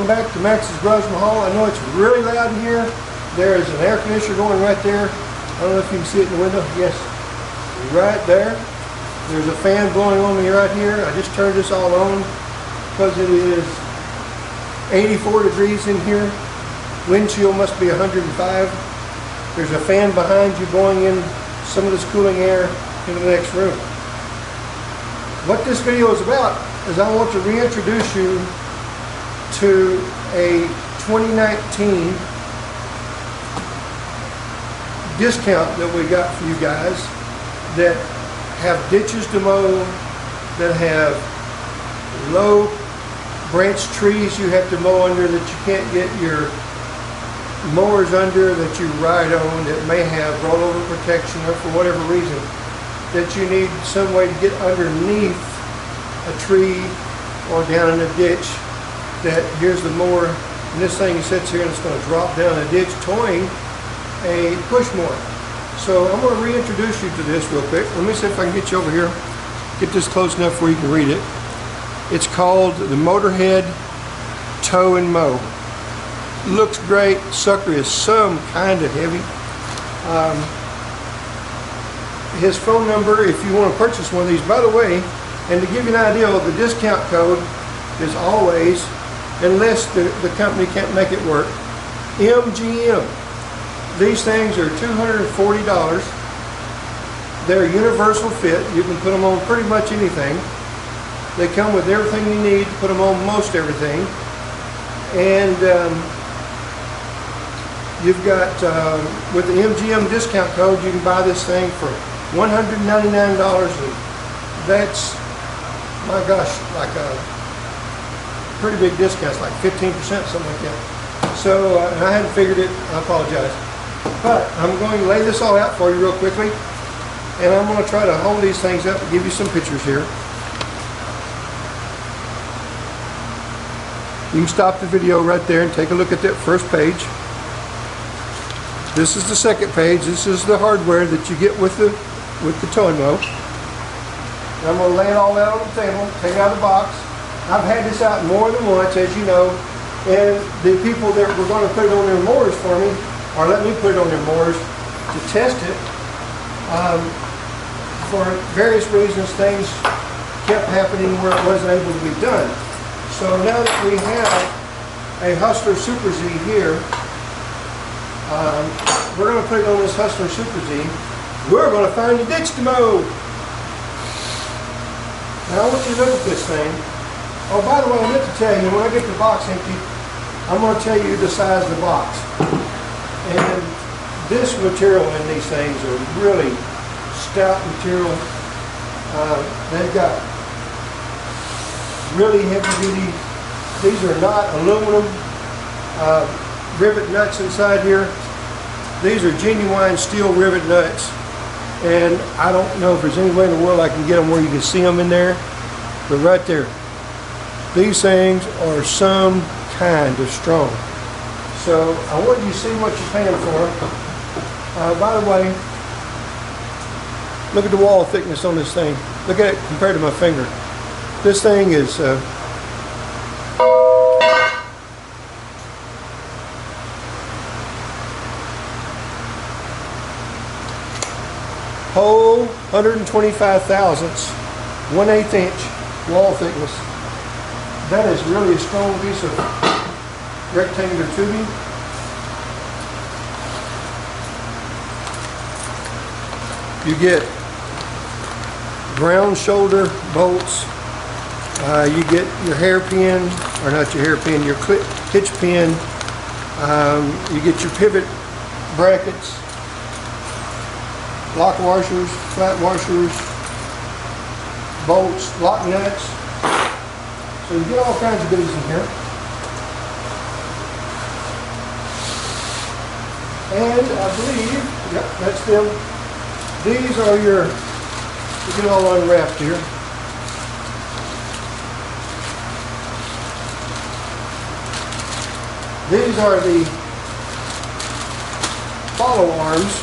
back to Max's Garage Mahal. I know it's really loud in here. There is an air conditioner going right there. I don't know if you can see it in the window. Yes, right there. There's a fan blowing on me right here. I just turned this all on because it is 84 degrees in here. Wind chill must be 105. There's a fan behind you blowing in some of this cooling air into the next room. What this video is about is I want to reintroduce you to a 2019 discount that we got for you guys that have ditches to mow, that have low branch trees you have to mow under that you can't get your mowers under, that you ride on, that may have rollover protection or for whatever reason that you need some way to get underneath a tree or down in a ditch. That here's the mower, and this thing sits here and it's going to drop down a ditch towing a push mower. So I'm going to reintroduce you to this real quick. Let me see if I can get you over here, get this close enough where you can read it. It's called the MotorHead Tow and Mow. Looks great. Sucker is some kind of heavy. His phone number if you want to purchase one of these, by the way, and to give you an idea of the discount code is always, unless the company can't make it work, MGM. These things are $240. They're universal fit. You can put them on pretty much anything. They come with everything you need to put them on most everything. And you've got, with the MGM discount code, you can buy this thing for $199. And that's, my gosh, like a pretty big discount. It's like 15%, something like that. So I hadn't figured it. I apologize. But I'm going to lay this all out for you real quickly. And I'm going to try to hold these things up and give you some pictures here. You can stop the video right there and take a look at that first page. This is the second page. This is the hardware that you get with the towing mow. I'm going to lay it all out on the table, take it out of the box. I've had this out more than once, as you know, and the people that were going to put it on their mowers for me, or let me put it on their mowers to test it, for various reasons things kept happening where it wasn't able to be done. So now that we have a Hustler Super Z here, we're going to put it on this Hustler Super Z. We're going to find a ditch to mow. Now I want you to look at this thing. Oh, by the way, I meant to tell you, when I get the box empty, I'm going to tell you the size of the box. And this material in these things are really stout material. They've got really heavy duty. These are not aluminum rivet nuts inside here. These are genuine steel rivet nuts. And I don't know if there's any way in the world I can get them where you can see them in there. But right there. These things are some kind of strong. So I want you to see what you're paying for. By the way, look at the wall thickness on this thing. Look at it compared to my finger. This thing is whole 125 thousandths, 1/8 inch wall thickness. That is really a strong piece of rectangular tubing. You get ground shoulder bolts. You get your hairpin, or not your hairpin, your hitch pin. You get your pivot brackets, lock washers, flat washers, bolts, lock nuts. So you get all kinds of goodies in here. And I believe, yep, that's them. These are your, you get all unwrapped here. These are the follow arms,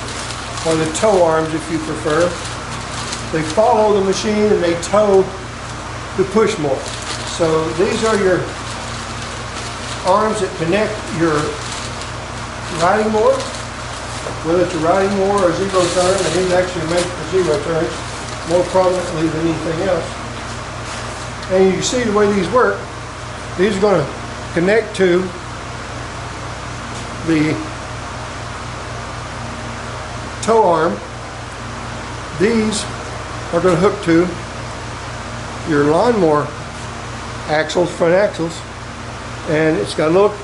or the tow arms if you prefer. They follow the machine and they tow the push mower. So these are your arms that connect your riding mower, whether it's a riding mower or zero turn, and these actually make for zero turns more prominently than anything else. And you can see the way these work. These are going to connect to the tow arm. These are going to hook to your lawnmower axles, front axles, and it's got a little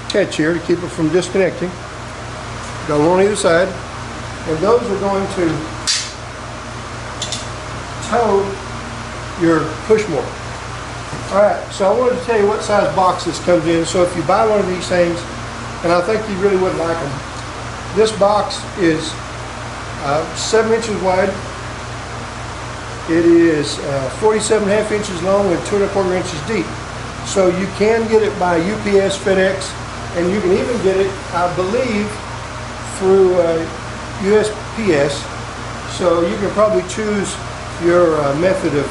catch here to keep it from disconnecting. Got one on either side, and those are going to tow your push mower. Alright, so I wanted to tell you what size box this comes in. So if you buy one of these things, and I think you really would like them, this box is 7 inches wide. It is 47.5 inches long and 2¼ inches deep. So you can get it by UPS, FedEx, and you can even get it, I believe, through USPS. So you can probably choose your method of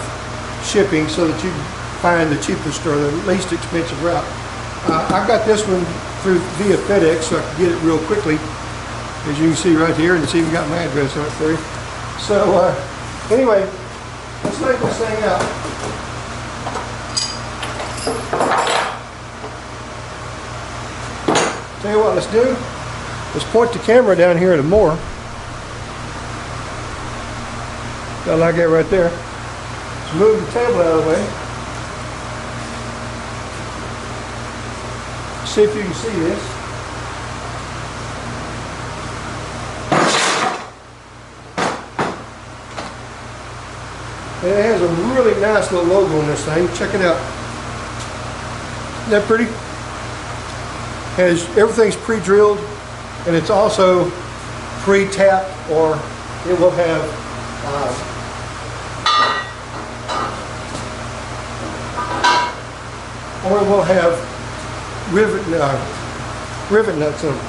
shipping so that you can find the cheapest or the least expensive route. I got this one through via FedEx, so I can get it real quickly, as you can see right here, and it's even got my address on it for you. So anyway, let's lay this thing out. Tell you what, let's do. Let's point the camera down here at a mower. Got like that right there. Let's move the table out of the way. See if you can see this. And it has a really nice little logo on this thing. Check it out. Isn't that pretty? Everything's pre-drilled, and it's also pre-tapped, or it will have rivet nuts in them.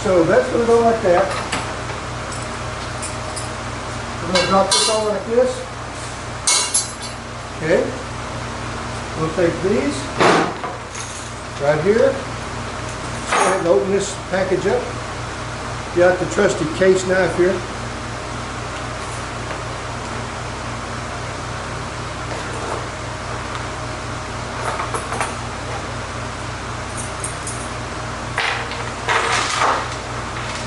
So that's going to go like that. We're going to drop this on like this. Okay. We'll take these right here. Go ahead and open this package up. Got the trusty case knife here.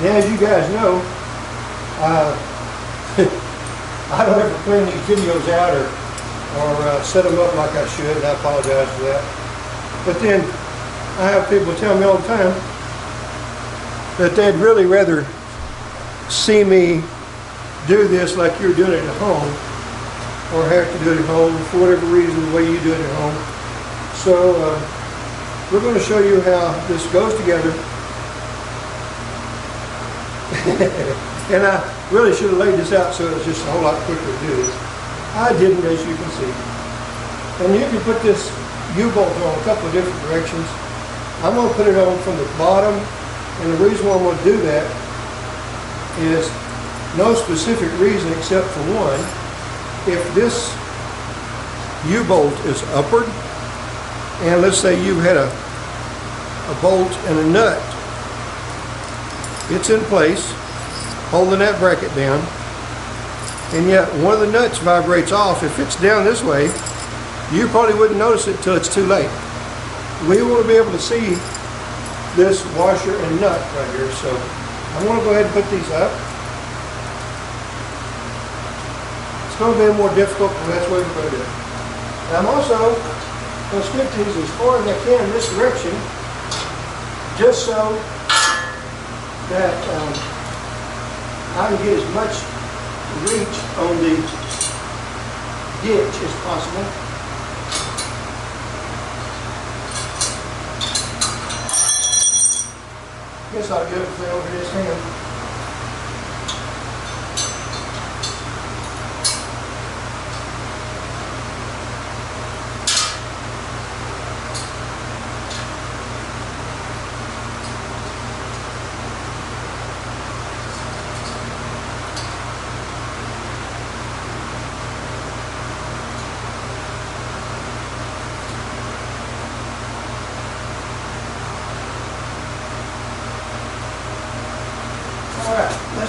Now, as you guys know, I don't ever plan these videos out or set them up like I should, and I apologize for that. But then I have people tell me all the time that they'd really rather see me do this like you're doing it at home, or have to do it at home for whatever reason, the way you do it at home. So we're going to show you how this goes together. And I really should have laid this out so it was just a whole lot quicker to do this. I didn't, as you can see. And you can put this U-bolt on a couple of different directions. I'm going to put it on from the bottom, and the reason why I'm going to do that is no specific reason except for one. If this U-bolt is upward, and let's say you had a bolt and a nut, it's in place, holding that bracket down, and yet one of the nuts vibrates off. If it's down this way, you probably wouldn't notice it until it's too late. We want to be able to see this washer and nut right here, so I want to go ahead and put these up. It's going to be more difficult, but that's what we're going to do. And I'm also going to stick these as far as I can in this direction, just so that I can get as much reach on the ditch as possible. Guess I'll get everything over this hand.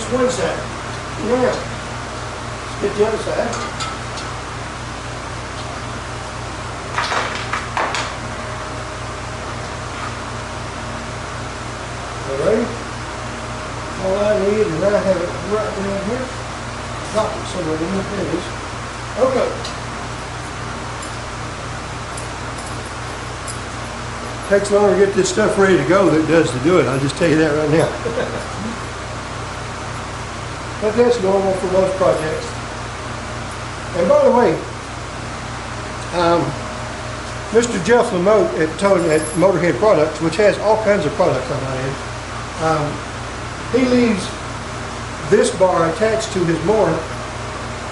That's one side. Now, let's get the other side. Alright. All I need, and I have it right down here. Drop it somewhere in there. There it is. Okay. Takes longer to get this stuff ready to go than it does to do it. I'll just tell you that right now. But that's normal for most projects. And by the way, Mr. Jeff Lamote at MotorHead Products, which has all kinds of products on my end, he leaves this bar attached to his mower,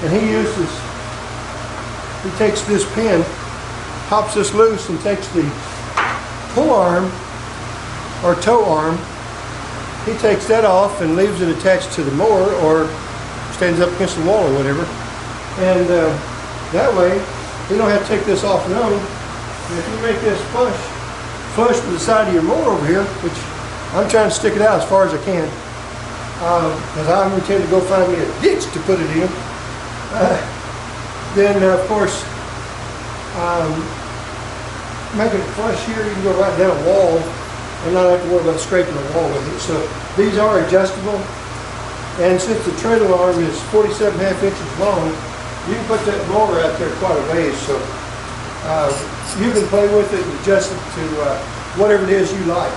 and he takes this pin, pops this loose, and takes the pull arm or tow arm. He takes that off and leaves it attached to the mower or stands up against the wall or whatever. And that way, you don't have to take this off and on. And if you make this flush with the side of your mower over here, which I'm trying to stick it out as far as I can, because I'm intending to go find me a ditch to put it in. Then of course, making it flush here, you can go right down a wall and not have to worry about scraping the wall with it. So these are adjustable, and since the treadle arm is 47.5 inches long, you can put that mower out there quite a ways. So you can play with it and adjust it to whatever it is you like.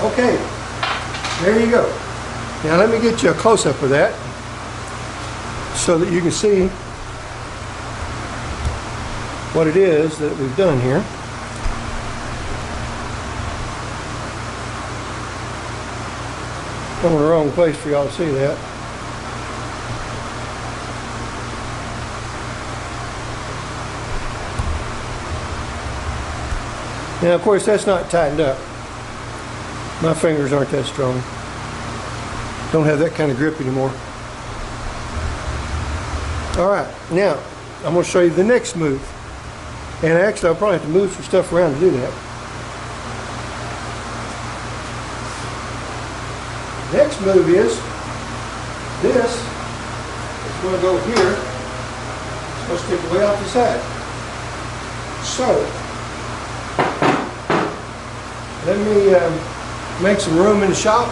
Okay, there you go. Now let me get you a close-up of that so that you can see what it is that we've done here. I'm in the wrong place for y'all to see that. Now of course that's not tightened up. My fingers aren't that strong. Don't have that kind of grip anymore. Alright, now I'm going to show you the next move. And actually I'll probably have to move some stuff around to do that. Next move is this. It's going to go here. It's going to stick way off the side. So, let me make some room in the shop.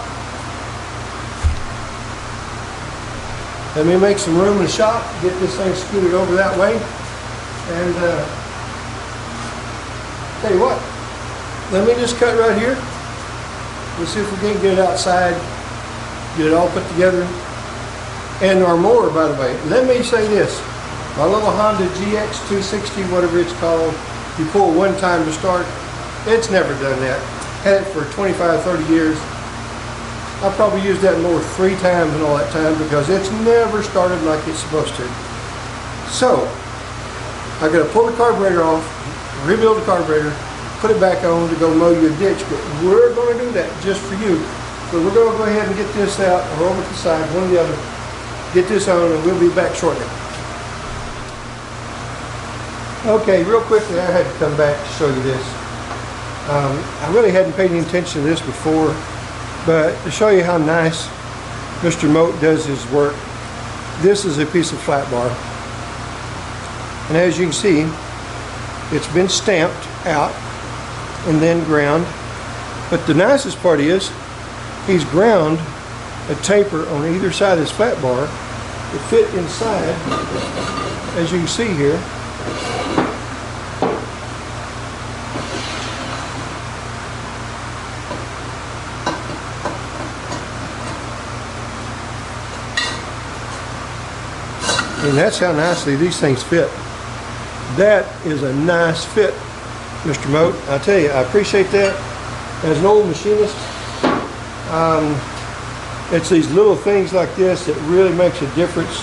Let me make some room in the shop, get this thing scooted over that way, and tell you what, let me just cut right here. Let's see if we can get it outside, get it all put together. And our mower, by the way, let me say this, my little Honda GX 260, whatever it's called, you pull one time to start, it's never done that. Had it for 25, 30 years. I probably used that mower 3 times in all that time because it's never started like it's supposed to. So, I got to pull the carburetor off, rebuild the carburetor, put it back on to go mow you a ditch, but we're going to do that just for you. So we're going to go ahead and get this out, or over to the side, one or the other, get this on, and we'll be back shortly. Okay, real quickly, I had to come back to show you this. I really hadn't paid any attention to this before, but to show you how nice Mr. Mote does his work, this is a piece of flat bar. And as you can see, it's been stamped out and then ground. But the nicest part is, he's ground a taper on either side of this flat bar to fit inside, as you can see here. And that's how nicely these things fit. That is a nice fit Mr. Moat. I tell you, I appreciate that. As an old machinist, it's these little things like this that really makes a difference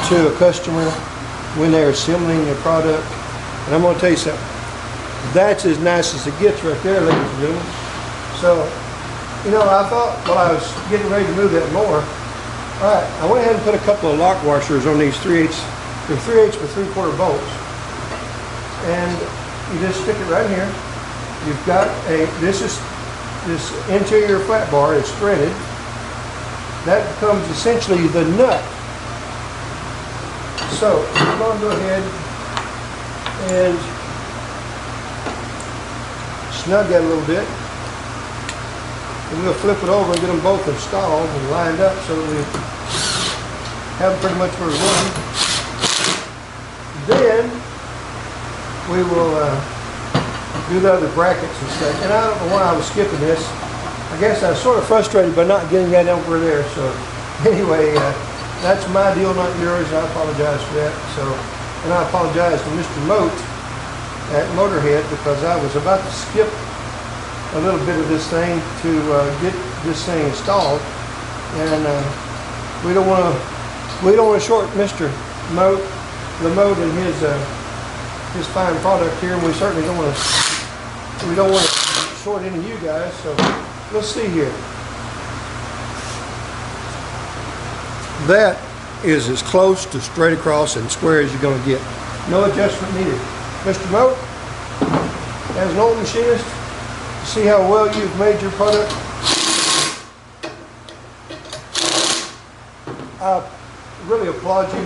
to a customer when they're assembling their product. And I'm going to tell you something. That's as nice as it gets right there, ladies and gentlemen. So, you know, I thought while I was getting ready to move that mower, all right, I went ahead and put a couple of lock washers on these 3/8. They're 3/8 with 3/4 bolts. And you just stick it right here. You've got this interior flat bar is threaded. That becomes essentially the nut. So I'm going to go ahead and snug that a little bit. And we'll flip it over and get them both installed and lined up so that we have them pretty much where we want them. Then we will do the other brackets and stuff. And I don't know why I was skipping this. I guess I was sort of frustrated by not getting that over there. So anyway, that's my deal, not yours. I apologize for that. So, and I apologize to Mr. Moat at MotorHead because I was about to skip a little bit of this thing to get this thing installed, and we don't want to short Mr. Moat, the Moat, and his fine product here, and we certainly don't want to short any of you guys. So let's see here. That is as close to straight across and square as you're going to get. No adjustment needed. Mr. Moat, as an old machinist, see how well you've made your product. I really applaud you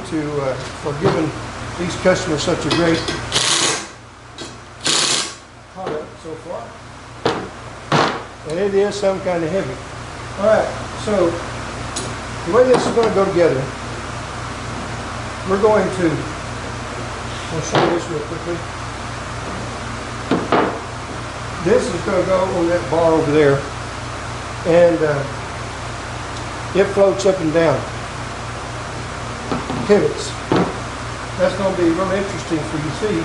for giving these customers such a great product so far. And it is some kind of heavy. Alright, so the way this is going to go together, we're going to, I'll show you this real quickly. This is going to go on that bar over there, and it floats up and down, pivots. That's going to be really interesting for you to see.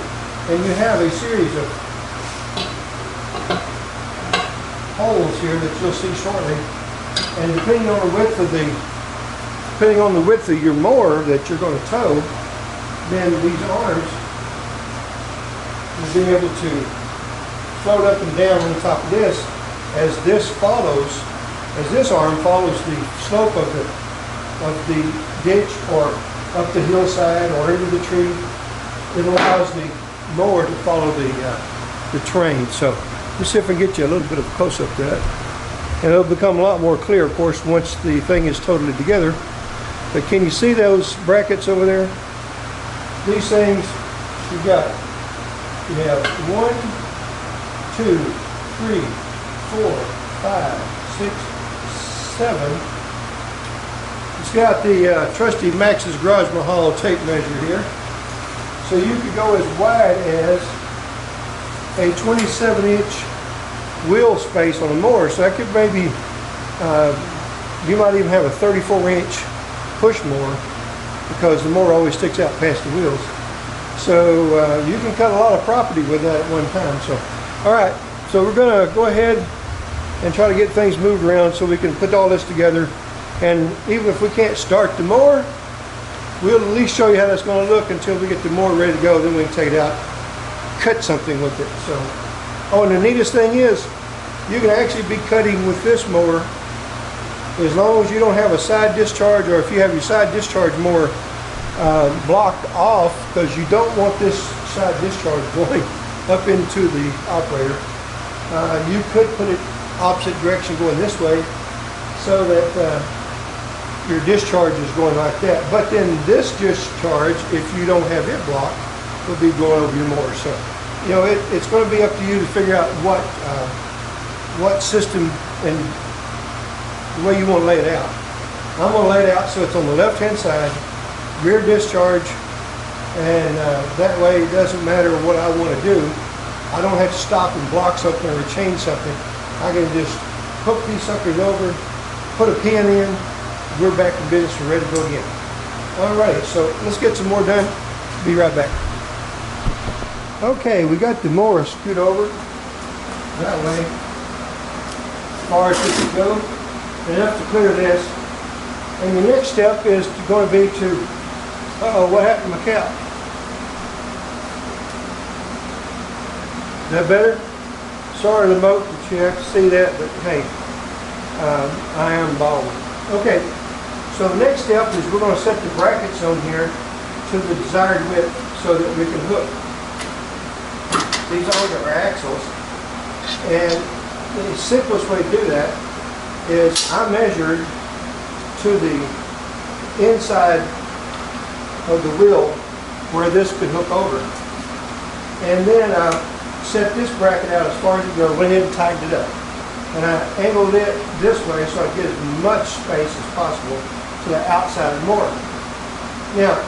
And you have a series of holes here that you'll see shortly. And depending on the width of your mower that you're going to tow, then these arms will be able to float up and down on top of this as this arm follows the slope of the ditch or up the hillside or into the tree. It allows the mower to follow the terrain. So let's see if I can get you a little bit of a close-up of that. And it'll become a lot more clear, of course, once the thing is totally together. But can you see those brackets over there? These things, you have 1, 2, 3, 4, 5, 6, 7. It's got the trusty MaxsGarajMahal tape measure here. So you could go as wide as a 27-inch wheel space on a mower. So that could maybe, you might even have a 34-inch push mower because the mower always sticks out past the wheels. So you can cut a lot of property with that at one time. So, all right, so we're going to go ahead and try to get things moved around so we can put all this together. And even if we can't start the mower, we'll at least show you how that's going to look until we get the mower ready to go. Then we can take it out, cut something with it. So, oh, and the neatest thing is you can actually be cutting with this mower as long as you don't have a side discharge, or if you have your side discharge mower blocked off, because you don't want this side discharge going up into the operator. You could put it opposite direction going this way so that your discharge is going like that. But then this discharge, if you don't have it blocked, will be going over your mower. So, you know, it's going to be up to you to figure out what system and the way you want to lay it out. I'm going to lay it out so it's on the left-hand side, rear discharge, and that way it doesn't matter what I want to do. I don't have to stop and block something or change something. I can just hook these suckers over, put a pin in, we're back in business and ready to go again. Alright, so let's get some more done. Be right back. Okay, we got the mower scoot over that way as far as we can go. Enough to clear this. And the next step is going to be to, uh-oh, what happened to my cow? Is that better? Sorry, remote, that you have to see that, but hey, I am bald. Okay, so the next step is we're going to set the brackets on here to the desired width so that we can hook these onto our axles. And the simplest way to do that is I measured to the inside of the wheel where this could hook over. And then I set this bracket out as far as it goes, went ahead and tightened it up. And I angled it this way so I get as much space as possible to the outside of the mower. Now,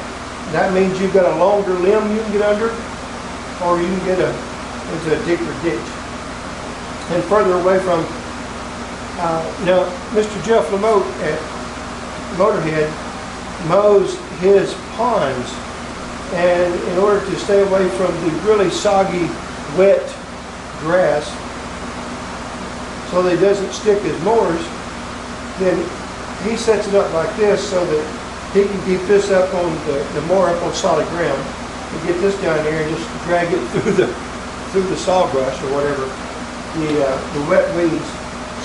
that means you've got a longer limb you can get under, or you can get into a deeper ditch. And further away from, now, Mr. Jeff Lamote at MotorHead mows his ponds, and in order to stay away from the really soggy, wet grass, so that it doesn't stick his mowers, then he sets it up like this so that he can keep this up on the mower up on solid ground, and get this down there and just drag it through the sawbrush or whatever, the wet weeds.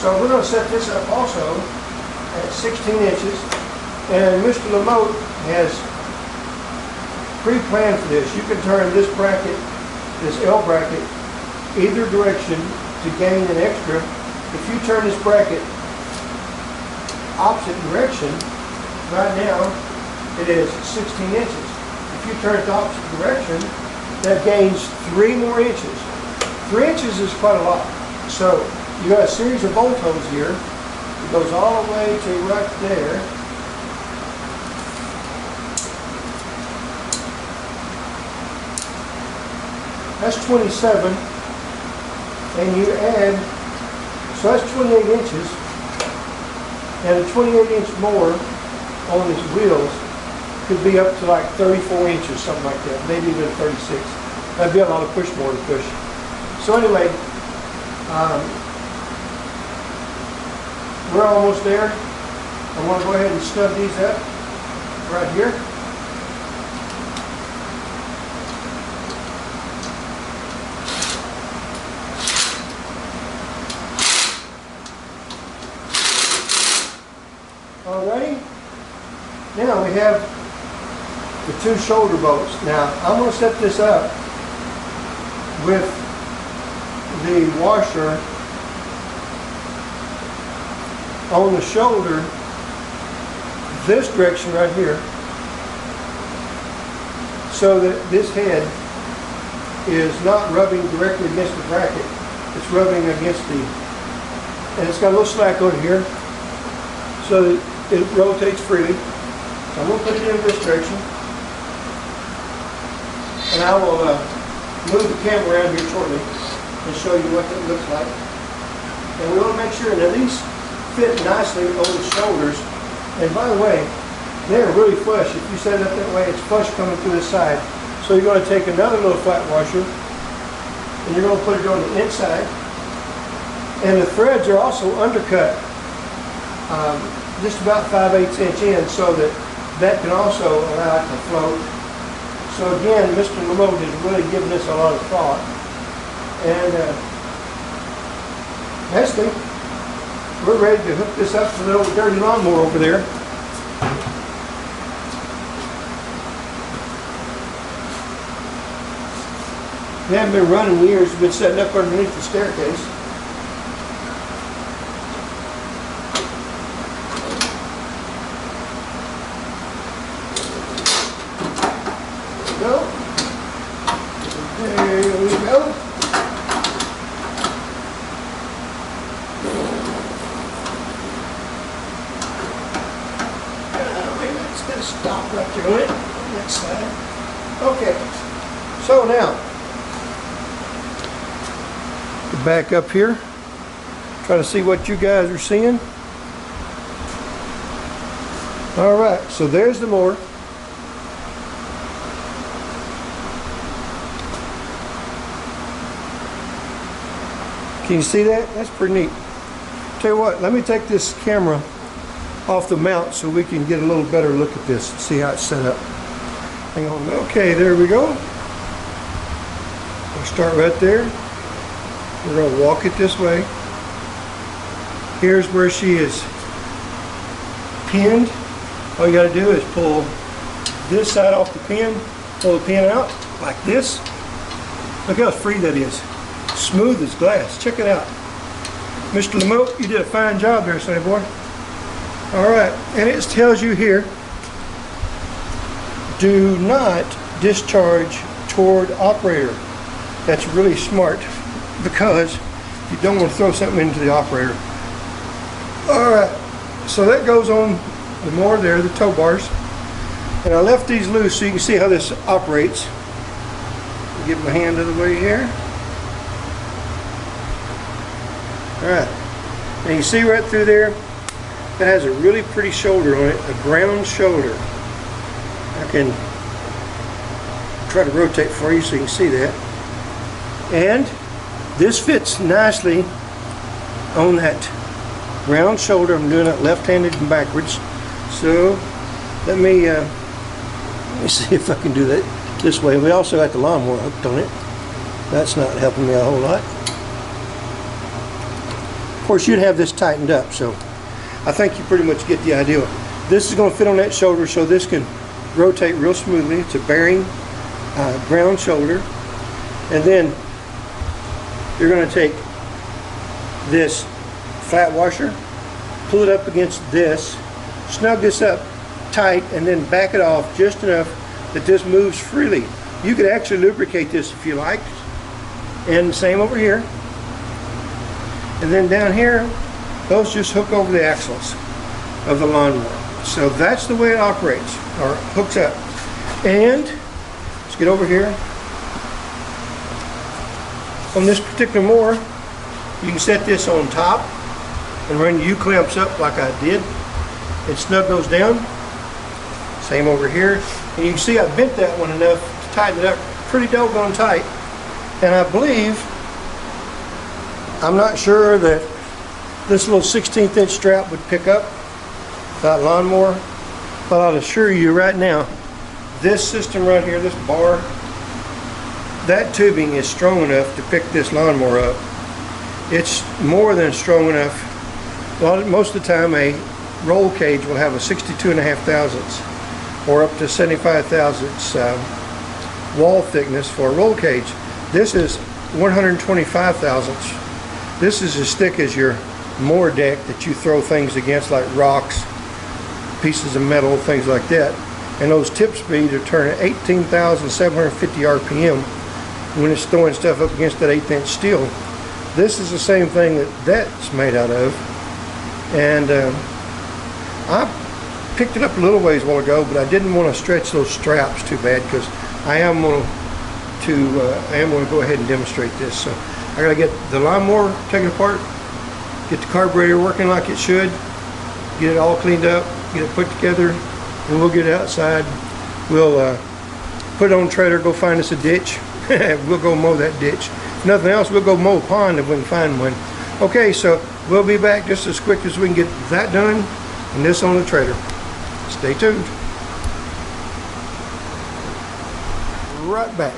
So we're going to set this up also at 16 inches, and Mr. Lamote has pre-planned for this. You can turn this bracket, this L bracket, either direction to gain an extra. If you turn this bracket opposite direction, right now it is 16 inches. If you turn it the opposite direction, that gains 3 more inches. 3 inches is quite a lot. So you got a series of bolt holes here. It goes all the way to right there. That's 27. And you add, so that's 28 inches. And a 28-inch mower on his wheels could be up to like 34 inches, something like that, maybe even 36. That'd be a lot of push mower to push. So anyway, we're almost there. I want to go ahead and snug these up right here. Alrighty. Now we have the 2 shoulder bolts. Now I'm going to set this up with the washer on the shoulder this direction right here, so that this head is not rubbing directly against the bracket. It's rubbing against and it's got a little slack over here so that it rotates freely. So I'm going to put it in this direction, and I will move the camera around here shortly and show you what that looks like. And we want to make sure that these fit nicely on the shoulders. And by the way, they're really flush. If you set it up that way, it's flush coming through the side. So you're going to take another little flat washer and you're going to put it on the inside. And the threads are also undercut just about 5/8 inch in, so that can also allow it to float. So again, Mr. Lamote has really given this a lot of thought. And basically, we're ready to hook this up to the old dirty lawnmower over there. We haven't been running years. We've been setting up underneath the staircase. There we go. Maybe it's going to stop right there on it, on that side. Okay, so now, back up here, try to see what you guys are seeing. All right, so there's the mower. Can you see that? That's pretty neat. Tell you what, let me take this camera off the mount so we can get a little better look at this and see how it's set up. Hang on. Okay, there we go. We'll start right there. We're going to walk it this way. Here's where she is pinned. All you got to do is pull this side off the pin, pull the pin out like this. Look how free that is. Smooth as glass. Check it out. Mr. Lamote, you did a fine job there, sonny boy. Alright, and it tells you here, do not discharge toward operator. That's really smart because you don't want to throw something into the operator. Alright, so that goes on the mower there, the tow bars. And I left these loose so you can see how this operates. Get my hand out of the way here. Alright, and you see right through there, it has a really pretty shoulder on it, a ground shoulder. I can try to rotate for you so you can see that. And this fits nicely on that round shoulder. I'm doing it left-handed and backwards. So let me see if I can do that this way. We also got the lawnmower hooked on it. That's not helping me a whole lot. Of course, you'd have this tightened up, so I think you pretty much get the idea. This is going to fit on that shoulder, so this can rotate real smoothly. It's a bearing ground shoulder. And then you're going to take this flat washer, pull it up against this, snug this up tight, and then back it off just enough that this moves freely. You could actually lubricate this if you like. And same over here. And then down here, those just hook over the axles of the lawnmower. So that's the way it operates, or hooks up. And let's get over here. On this particular mower, you can set this on top and run U-clamps up like I did and snug those down. Same over here. And you can see I bent that one enough to tighten it up pretty doggone tight. And I believe, I'm not sure that this little 16th inch strap would pick up that lawnmower, but I'll assure you right now, this system right here, this bar, that tubing is strong enough to pick this lawnmower up. It's more than strong enough. Most of the time a roll cage will have a 62.5 thousandths or up to 75 thousandths wall thickness for a roll cage. This is 125 thousandths. This is as thick as your mower deck that you throw things against, like rocks, pieces of metal, things like that. And those tip speeds are turning 18,750 RPM when it's throwing stuff up against that 1/8 inch steel. This is the same thing that's made out of. And I picked it up a little ways a while ago, but I didn't want to stretch those straps too bad because I am going to go ahead and demonstrate this. So I got to get the lawnmower taken apart, get the carburetor working like it should, get it all cleaned up, get it put together, and we'll get it outside. We'll put it on the trailer, go find us a ditch. We'll go mow that ditch. If nothing else, we'll go mow a pond if we can find one. Okay, so we'll be back just as quick as we can get that done and this on the trailer. Stay tuned. Right back.